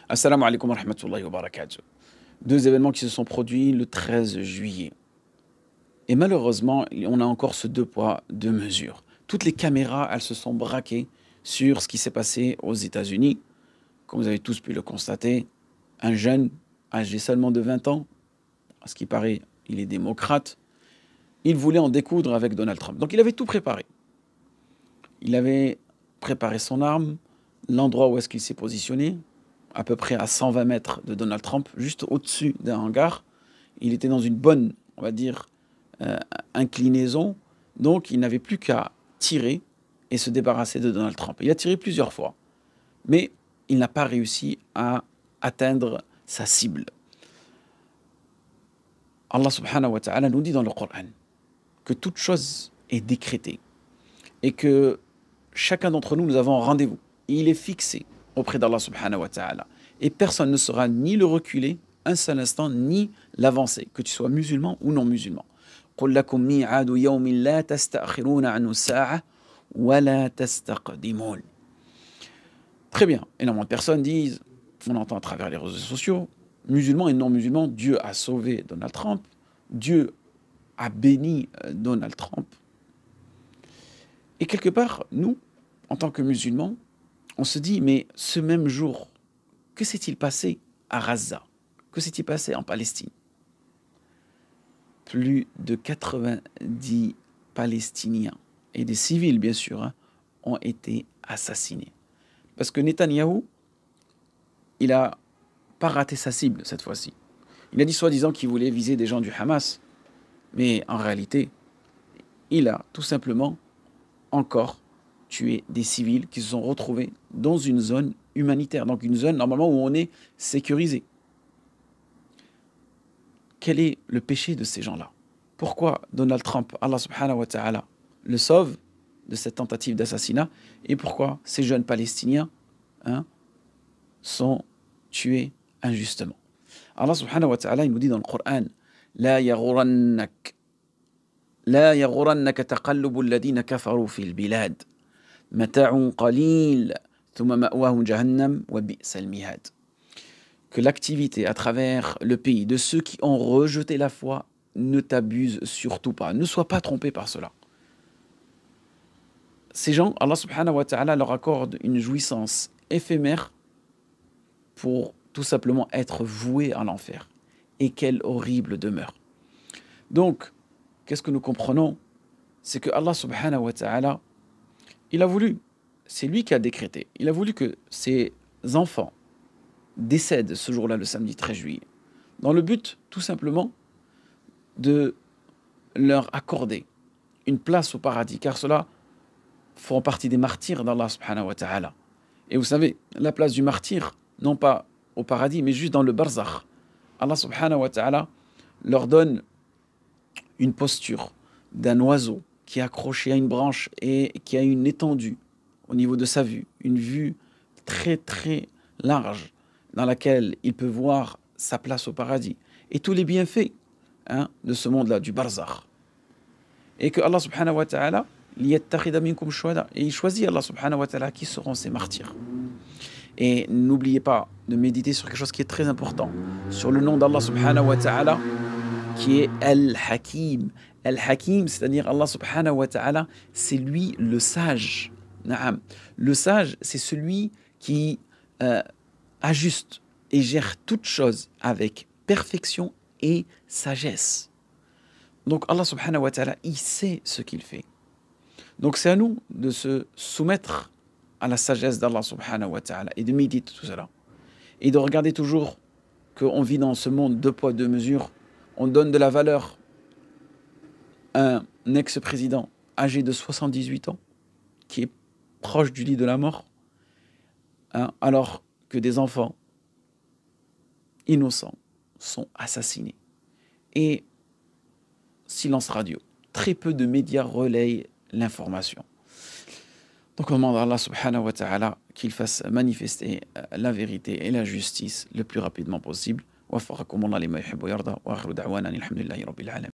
Assalamu alaikum wa rahmatullahi wa barakatuh. Deux événements qui se sont produits le 13 juillet. Et malheureusement, on a encore ce deux poids, deux mesures. Toutes les caméras, elles se sont braquées sur ce qui s'est passé aux États-Unis. Comme vous avez tous pu le constater, un jeune âgé seulement de 20 ans, à ce qui paraît, il est démocrate, il voulait en découdre avec Donald Trump. Donc il avait tout préparé. Il avait préparé son arme, l'endroit où est-ce qu'il s'est positionné, à peu près à 120 mètres de Donald Trump, juste au-dessus d'un hangar. Il était dans une bonne, on va dire, inclinaison. Donc, il n'avait plus qu'à tirer et se débarrasser de Donald Trump. Il a tiré plusieurs fois, mais il n'a pas réussi à atteindre sa cible. Allah subhanahu wa ta'ala nous dit dans le Coran que toute chose est décrétée et que chacun d'entre nous, nous avons un rendez-vous. Il est fixé auprès d'Allah subhanahu wa ta'ala. Et personne ne saura ni le reculer un seul instant, ni l'avancer, que tu sois musulman ou non musulman. قُلْ لَكُمْ مِيعَادُ يَوْمٍ لَا تَسْتَأْخِرُونَ عَنْهُ سَاعَةً وَلَا تَسْتَقْدِمُونَ. Très bien. Énormément de personnes disent, on entend à travers les réseaux sociaux, musulmans et non musulmans, Dieu a sauvé Donald Trump, Dieu a béni Donald Trump. Et quelque part, nous, en tant que musulmans, on se dit, mais ce même jour, que s'est-il passé à Gaza? Que s'est-il passé en Palestine? Plus de 90 Palestiniens, et des civils bien sûr, ont été assassinés. Parce que Netanyahou, il n'a pas raté sa cible cette fois-ci. Il a dit soi-disant qu'il voulait viser des gens du Hamas, mais en réalité, il a tout simplement encore tué des civils qui se sont retrouvés dans une zone humanitaire, donc une zone normalement où on est sécurisé. Quel est le péché de ces gens-là? Pourquoi Donald Trump, Allah subhanahu wa ta'ala, le sauve de cette tentative d'assassinat? Et pourquoi ces jeunes Palestiniens sont tués injustement? Allah subhanahu wa ta'ala, il nous dit dans le Coran, La yaghurannaka taqallubu alladhina kafaru fil bilad. Mata'un qalil, thumma ma'wahum jahannam wa bi'sal mihad. Que l'activité à travers le pays de ceux qui ont rejeté la foi ne t'abuse surtout pas. Ne sois pas trompé par cela. Ces gens, Allah subhanahu wa ta'ala leur accorde une jouissance éphémère pour tout simplement être voués à l'enfer. Et quelle horrible demeure. Donc, qu'est-ce que nous comprenons? C'est que Allah subhanahu wa ta'ala, il a voulu, c'est lui qui a décrété, il a voulu que ces enfants décèdent ce jour-là, le samedi 13 juillet, dans le but, tout simplement, de leur accorder une place au paradis, car ceux-là font partie des martyrs d'Allah subhanahu wa ta'ala. Et vous savez, la place du martyr, non pas au paradis, mais juste dans le barzakh. Allah subhanahu wa ta'ala leur donne une posture d'un oiseau qui est accroché à une branche et qui a une étendue au niveau de sa vue, une vue très très large dans laquelle il peut voir sa place au paradis et tous les bienfaits de ce monde-là, du barzakh. Et que Allah subhanahu wa ta'ala liyattakhidha minkum shuhada, et il choisit Allah subhanahu wa ta'ala qui seront ses martyrs. Et n'oubliez pas de méditer sur quelque chose qui est très important, sur le nom d'Allah subhanahu wa ta'ala qui est Al-Hakim. Al-Hakim, c'est-à-dire Allah subhanahu wa ta'ala, c'est lui le sage. Naam. Le sage, c'est celui qui ajuste et gère toutes choses avec perfection et sagesse. Donc Allah subhanahu wa ta'ala, il sait ce qu'il fait. Donc c'est à nous de se soumettre à la sagesse d'Allah subhanahu wa ta'ala et de méditer tout cela. Et de regarder toujours qu'on vit dans ce monde deux poids, deux mesures. On donne de la valeur à un ex-président âgé de 78 ans qui est proche du lit de la mort, alors que des enfants innocents sont assassinés. Et silence radio. Très peu de médias relayent l'information. Donc on demande à Allah subhanahu wa ta'ala qu'il fasse manifester la vérité et la justice le plus rapidement possible. وفقكم الله لما يحب ويرضى واخر دعوانا الحمد لله رب العالمين.